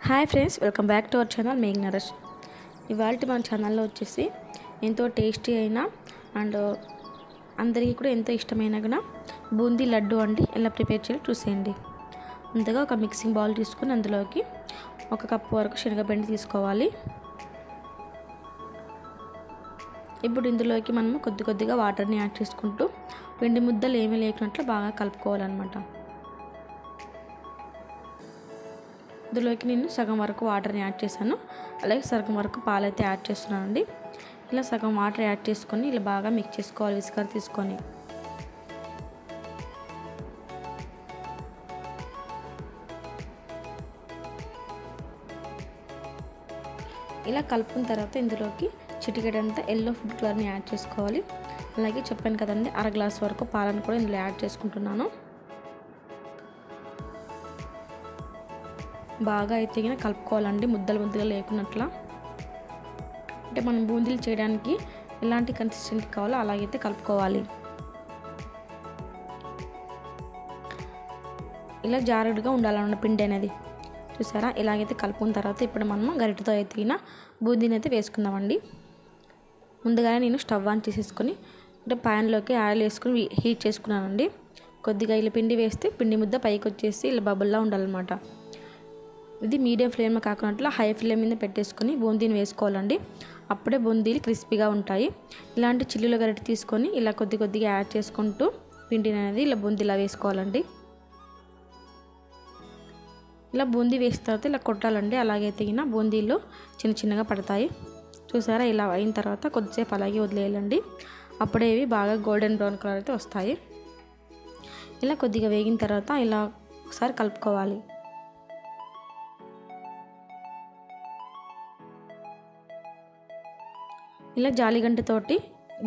Hi friends, welcome back to our channel Megh Naresh. ఇవాళ మన ఛానల్లో వచ్చేసి ఎంతో టేస్టీ అయిన అండ్ అందరికీ కూడా ఎంతో ఇష్టమైన కూడా బూందీ లడ్డు అండి ఎలా ప్రిపేర్ చేయాలో చూసేయండి. ముందుగా ఒక మిక్సింగ్ బౌల్ తీసుకొని అందులోకి 1 కప్పు వరకు శనగపిండి తీసుకోవాలి. ఇప్పుడు ఇందులోకి మనం కొద్దిగా వాటర్ని యాడ్ చేసుకుంటూ పిండి ముద్దలు ఏమీ లేకున్నట్లు బాగా కలుపుకోవాలన్నమాట. ఇందులోకి నేను సగం వరకు వాటర్ని యాడ్ చేశాను, అలాగే సగం వరకు పాలైతే యాడ్ చేస్తున్నానండి. ఇలా సగం వాటర్ యాడ్ చేసుకొని ఇలా బాగా మిక్స్ చేసుకోవాలి విస్కర్ తీసుకొని. ఇలా కలుపుకున్న తర్వాత ఇందులోకి చిటికెడంతా ఎల్లో ఫుడ్ కలర్ని యాడ్ చేసుకోవాలి. అలాగే చెప్పాను కదండి, 1/2 గ్లాస్ వరకు పాలను కూడా ఇందులో యాడ్ చేసుకుంటున్నాను. బాగా అయితే కలుపుకోవాలండి, ముద్దలు లేకున్నట్లా. అంటే మనం బూందీలు చేయడానికి ఎలాంటి కన్సిస్టెన్సీ కావాలో అలాగైతే కలుపుకోవాలి. ఇలా జారుడుగా ఉండాలన్న పిండి అనేది. చూసారా, ఇలాగైతే కలుపుకున్న తర్వాత ఇప్పుడు మనం గరిటెతో అయితే బూందీని అయితే వేసుకుందామండి. ముందుగానే నేను స్టవ్ ఆన్ చేసేసుకొని అంటే ప్యాన్లోకి ఆయిల్ వేసుకొని హీట్ చేసుకున్నానండి. కొద్దిగా ఇలా పిండి వేస్తే పిండి ముద్ద పైకి వచ్చేసి ఇలా బబుల్లా ఉండాలన్నమాట. ఇది మీడియం ఫ్లేమ్లో కాకుండా హై ఫ్లేమ్ మీద పెట్టేసుకొని బూందీని వేసుకోవాలండి. అప్పుడే బూందీలు క్రిస్పీగా ఉంటాయి. ఇలాంటి చిల్లుల గరిటె తీసుకొని ఇలా కొద్దిగా యాడ్ చేసుకుంటూ పిండిని అనేది ఇలా బూందీలా వేసుకోవాలండి. ఇలా బూందీ వేసిన తర్వాత ఇలా కొట్టాలండి. అలాగైతే బూందీలు చిన్నగా పడతాయి. చూసారా, ఇలా అయిన తర్వాత కొద్దిసేపు అలాగే వదిలేయాలండి. అప్పుడే ఇవి బాగా గోల్డెన్ బ్రౌన్ కలర్ అయితే వస్తాయి. ఇలా కొద్దిగా వేగిన తర్వాత ఇలా ఒకసారి కలుపుకోవాలి. ఇలా జాలిగంటతోటి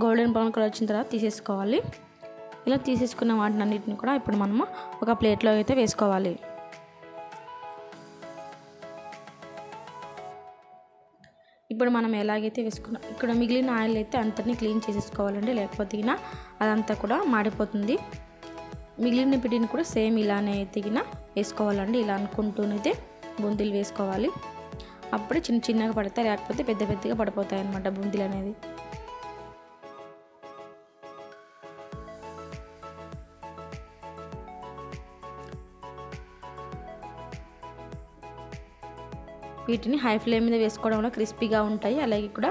గోల్డెన్ బ్రౌన్ కలర్ వచ్చిన తర్వాత తీసేసుకోవాలి. ఇలా తీసేసుకున్న వాటిని అన్నిటిని కూడా ఇప్పుడు మనము ఒక ప్లేట్లో అయితే వేసుకోవాలి. ఇప్పుడు మనం ఎలాగైతే వేసుకున్నాం, ఇక్కడ మిగిలిన ఆయిల్ అయితే అంతని క్లీన్ చేసేసుకోవాలండి, లేకపోతే అదంతా కూడా మాడిపోతుంది. మిగిలిన పిండిని కూడా సేమ్ ఇలానే అయితే వేసుకోవాలండి. ఇలా అనుకుంటూనైతే బూందీలు వేసుకోవాలి. అప్పుడే చిన్నగా పడతాయి, లేకపోతే పెద్దగా పడిపోతాయి అన్నమాట బూందీలు అనేది. వీటిని హై ఫ్లేమ్ మీద వేసుకోవడం వల్ల క్రిస్పీగా ఉంటాయి. అలాగే కూడా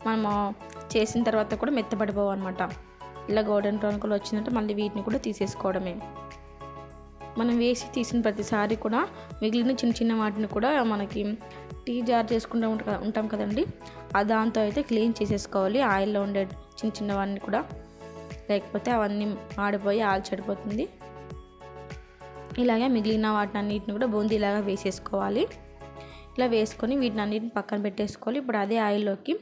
మనము చేసిన తర్వాత కూడా మెత్తపడిపోవు అనమాట. ఇలా గోల్డెన్ బ్రౌన్ కలర్ వచ్చినట్టు మళ్ళీ వీటిని కూడా తీసేసుకోవడమే. మనం వేసి తీసిన ప్రతిసారి కూడా మిగిలిన చిన్న వాటిని కూడా మనకి టీ జార్ చేసుకుంటూ ఉంటాం కదండి, దాంతో అయితే క్లీన్ చేసేసుకోవాలి. ఆయిల్లో ఉండే చిన్నవన్నీ కూడా, లేకపోతే అవన్నీ ఆడిపోయి ఆయిల్ చెడిపోతుంది. ఇలాగే మిగిలిన వాటిని అన్నిటిని కూడా బూందీలాగా వేసేసుకోవాలి. ఇలా వేసుకొని వీటిని అన్నిటిని పక్కన పెట్టేసుకోవాలి. ఇప్పుడు అదే ఆయిల్లోకి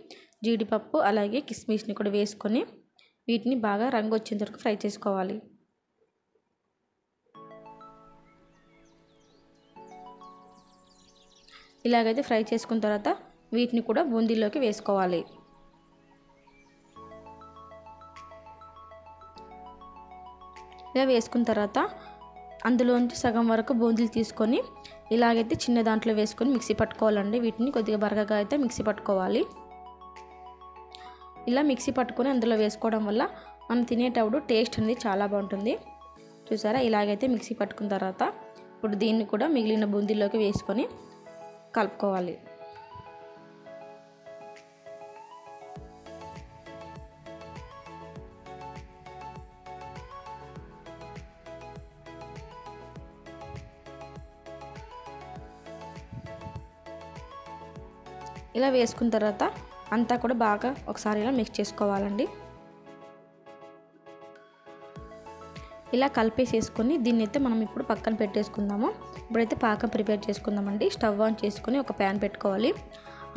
జీడిపప్పు అలాగే కిస్మిస్ని కూడా వేసుకొని వీటిని బాగా రంగు వచ్చేంత వరకు ఫ్రై చేసుకోవాలి. ఇలాగైతే ఫ్రై చేసుకున్న తర్వాత వీటిని కూడా బూందీలోకి వేసుకోవాలి. ఇలా వేసుకున్న తర్వాత అందులోంచి సగం వరకు బూందీలు తీసుకొని ఇలాగైతే చిన్న దాంట్లో వేసుకొని మిక్సీ పట్టుకోవాలండి. వీటిని కొద్దిగా బరకగా అయితే మిక్సీ పట్టుకోవాలి. ఇలా మిక్సీ పట్టుకొని అందులో వేసుకోవడం వల్ల మనం తినేటప్పుడు టేస్ట్ అనేది చాలా బాగుంటుంది. చూసారా, ఇలాగైతే మిక్సీ పట్టుకున్న తర్వాత ఇప్పుడు దీన్ని కూడా మిగిలిన బూందీలోకి వేసుకొని కలుపుకోవాలి. ఇలా వేసుకున్న తర్వాత అంతా కూడా బాగా ఒకసారి ఇలా మిక్స్ చేసుకోవాలండి. ఇలా కలిపేసేసుకొని దీన్ని అయితే మనం ఇప్పుడు పక్కన పెట్టేసుకుందాము. ఇప్పుడైతే పాకం ప్రిపేర్ చేసుకుందామండి. స్టవ్ ఆన్ చేసుకొని ఒక ప్యాన్ పెట్టుకోవాలి.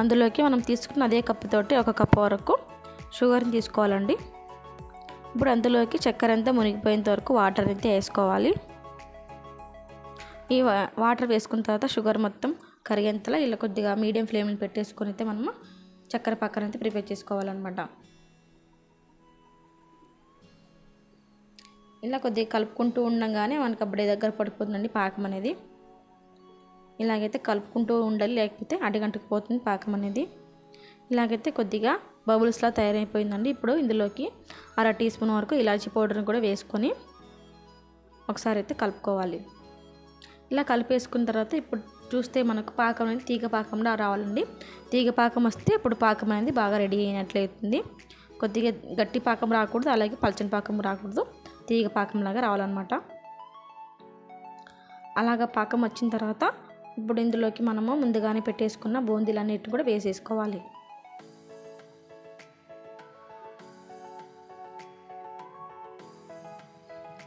అందులోకి మనం తీసుకున్న అదే కప్పుతోటి 1 కప్పు వరకు షుగర్ని తీసుకోవాలండి. ఇప్పుడు అందులోకి చక్కెర అంతా మునిగిపోయేంత వరకు వాటర్ అయితే వేసుకోవాలి. ఈ వాటర్ వేసుకున్న తర్వాత షుగర్ మొత్తం కరిగేంతలా ఇలా కొద్దిగా మీడియం ఫ్లేమ్ని పెట్టేసుకొని అయితే మనము చక్కెర పక్కన అయితే ప్రిపేర్ చేసుకోవాలన్నమాట. ఇలా కొద్దిగా కలుపుకుంటూ ఉండగానే మనకు అప్పుడే దగ్గర పడిపోతుందండి పాకం అనేది. ఇలాగైతే కలుపుకుంటూ ఉండాలి, లేకపోతే అడుగంటుకుపోతుంది పాకం అనేది. ఇలాగైతే కొద్దిగా బబుల్స్లా తయారైపోయిందండి. ఇప్పుడు ఇందులోకి 1/2 టీ స్పూన్ వరకు ఇలాచీ పౌడర్ని కూడా వేసుకొని ఒకసారి అయితే కలుపుకోవాలి. ఇలా కలిపేసుకున్న తర్వాత ఇప్పుడు చూస్తే మనకు పాకం అనేది తీగ పాకంలో రావాలండి. తీగ పాకం వస్తే ఇప్పుడు పాకం అనేది బాగా రెడీ అయినట్లయితుంది. కొద్దిగా గట్టి పాకం రాకూడదు, అలాగే పల్చని పాకం రాకూడదు, తీగ పాకంలాగా రావాలన్నమాట. అలాగా పాకం వచ్చిన తర్వాత ఇప్పుడు ఇందులోకి మనము ముందుగానే పెట్టేసుకున్న బూందీలన్నిటిని కూడా వేసేసుకోవాలి.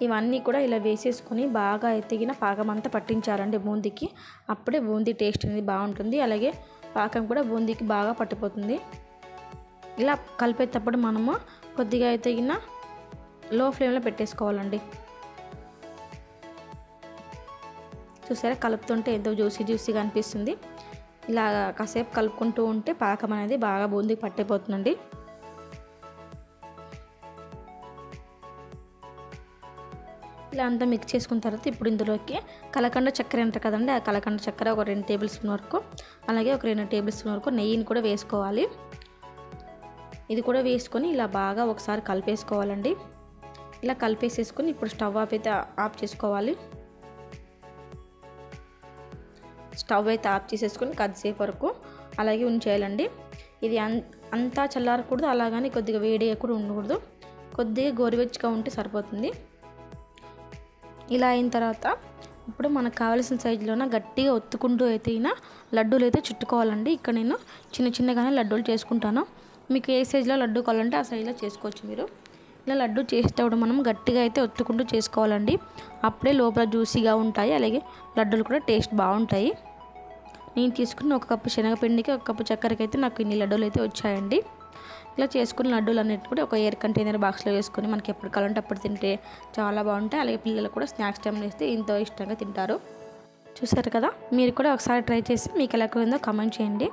ఇవన్నీ కూడా ఇలా వేసేసుకొని బాగా ఎత్తిగిన పాకం అంతా పట్టించాలండి బూందీకి. అప్పుడే బూందీ టేస్ట్ అనేది బాగుంటుంది, అలాగే పాకం కూడా బూందీకి బాగా పట్టిపోతుంది. ఇలా కలిపేటప్పుడు మనము కొద్దిగా ఎత్తిగిన లో ఫ్లేమ్లో పెట్టేసుకోవాలండి. చూసారా, కలుపుతుంటే ఎంతో జ్యూసీగా అనిపిస్తుంది. ఇలా కాసేపు కలుపుకుంటూ ఉంటే పాకం అనేది బాగా బూందీకి పట్టిపోతుందండి. ఇలా అంతా మిక్స్ చేసుకున్న తర్వాత ఇప్పుడు ఇందులోకి కలకండ చక్కెర అంటారు కదండి, ఆ కలకండ చక్కెర ఒక 2 టేబుల్ స్పూన్ వరకు, అలాగే ఒక 2 టేబుల్ స్పూన్ వరకు నెయ్యిని కూడా వేసుకోవాలి. ఇది కూడా వేసుకొని ఇలా బాగా ఒకసారి కలిపేసుకోవాలండి. ఇలా కలిపేసేసుకొని ఇప్పుడు స్టవ్ ఆఫ్ చేసుకోవాలి. స్టవ్ అయితే ఆఫ్ చేసేసుకొని కొద్దిసేపు వరకు అలాగే ఉంచేయాలండి. ఇది అంతా చల్లారకూడదు, అలాగని కొద్దిగా వేడిగా కూడా ఉండకూడదు, కొద్దిగా గోరువెచ్చగా ఉంటే సరిపోతుంది. ఇలా అయిన తర్వాత ఇప్పుడు మనకు కావాల్సిన సైజులోన గట్టిగా ఒత్తుకుంటూ అయితే లడ్డూలు అయితే చుట్టుకోవాలండి. ఇక్కడ నేను చిన్నగానే లడ్డూలు చేసుకుంటాను. మీకు ఏ సైజులో లడ్డు కావాలంటే ఆ సైజులో చేసుకోవచ్చు మీరు. ఇలా లడ్డు చేసేటప్పుడు మనం గట్టిగా అయితే ఒత్తుకుంటూ చేసుకోవాలండి. అప్పుడే లోపల జ్యూసీగా ఉంటాయి, అలాగే లడ్డూలు కూడా టేస్ట్ బాగుంటాయి. నేను తీసుకున్న 1 కప్పు శనగపిండికి 1 కప్పు చక్కెరకి అయితే నాకు ఇన్ని లడ్డూలు అయితే వచ్చాయండి. ఇలా చేసుకున్న లడ్డూలు అన్నిటి కూడా ఒక ఎయిర్ కంటైనర్ బాక్స్లో వేసుకొని మనకి ఎప్పుడు కావాలంటే అప్పుడు తింటే చాలా బాగుంటాయి. అలాగే పిల్లలు కూడా స్నాక్స్ టైంలో వేస్తే ఎంతో ఇష్టంగా తింటారు. చూసారు కదా, మీరు కూడా ఒకసారి ట్రై చేసి మీకు ఎలా ఉందో కామెంట్ చేయండి.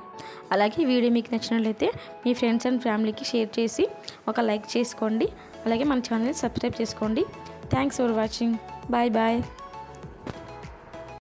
అలాగే ఈ వీడియో మీకు నచ్చినట్లయితే మీ ఫ్రెండ్స్ అండ్ ఫ్యామిలీకి షేర్ చేసి ఒక లైక్ చేసుకోండి. అలాగే మన ఛానల్ని సబ్స్క్రైబ్ చేసుకోండి. Thanks for watching. బాయ్.